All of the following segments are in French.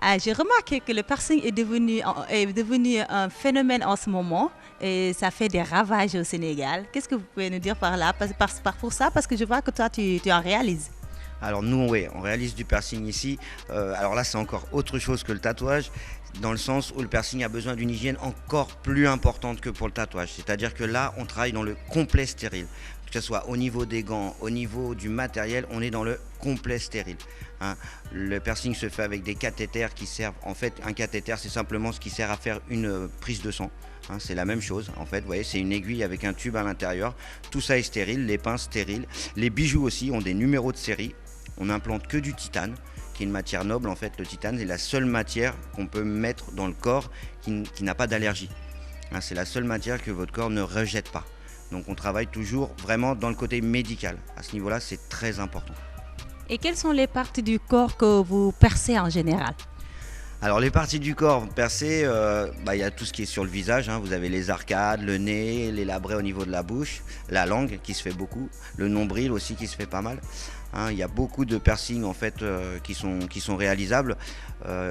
Ah, j'ai remarqué que le piercing est devenu un phénomène en ce moment et ça fait des ravages au Sénégal. Qu'est-ce que vous pouvez nous dire par là, pour ça, parce que je vois que toi, tu en réalises. Alors nous, oui, on réalise du piercing ici. Alors là, c'est encore autre chose que le tatouage, dans le sens où le piercing a besoin d'une hygiène encore plus importante que pour le tatouage. C'est-à-dire que là, on travaille dans le complet stérile. Que ce soit au niveau des gants, au niveau du matériel, on est dans le complet stérile. Hein. Le piercing se fait avec des cathéters qui servent, en fait, un cathéter, c'est simplement ce qui sert à faire une prise de sang. Hein, c'est la même chose, en fait, vous voyez, c'est une aiguille avec un tube à l'intérieur. Tout ça est stérile, les pinces stériles. Les bijoux aussi ont des numéros de série. On n'implante que du titane, qui est une matière noble. En fait, le titane est la seule matière qu'on peut mettre dans le corps qui n'a pas d'allergie. Hein, c'est la seule matière que votre corps ne rejette pas. Donc on travaille toujours vraiment dans le côté médical. À ce niveau-là, c'est très important. Et quelles sont les parties du corps que vous percez en général? Alors les parties du corps percées, y a tout ce qui est sur le visage. Hein. Vous avez les arcades, le nez, les labrets au niveau de la bouche, la langue qui se fait beaucoup, le nombril aussi qui se fait pas mal. Hein, il y a beaucoup de piercings en fait qui sont réalisables.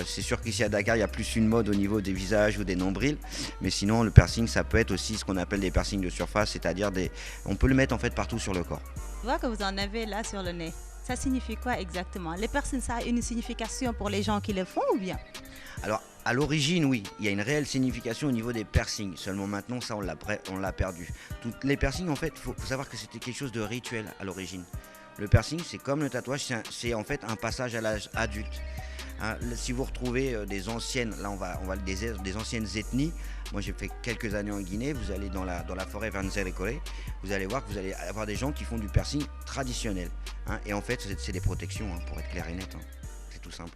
C'est sûr qu'ici à Dakar, il y a plus une mode au niveau des visages ou des nombrils. Mais sinon, le piercing, ça peut être aussi ce qu'on appelle des piercings de surface, c'est-à-dire on peut le mettre en fait partout sur le corps. Je vois que vous en avez là sur le nez. Ça signifie quoi exactement? Les personnes, ça a une signification pour les gens qui le font ou bien? Alors, à l'origine, oui, il y a une réelle signification au niveau des piercings. Seulement maintenant, ça, on l'a perdu. Toutes les piercings, en fait, il faut savoir que c'était quelque chose de rituel à l'origine. Le piercing, c'est comme le tatouage, c'est en fait un passage à l'âge adulte. Hein, si vous retrouvez des anciennes, là des anciennes ethnies, moi j'ai fait quelques années en Guinée, vous allez dans la forêt vers Nzérékoré, vous allez voir que vous allez avoir des gens qui font du piercing traditionnel. Hein, et en fait, c'est des protections, hein, pour être clair et net. Hein. C'est tout simple.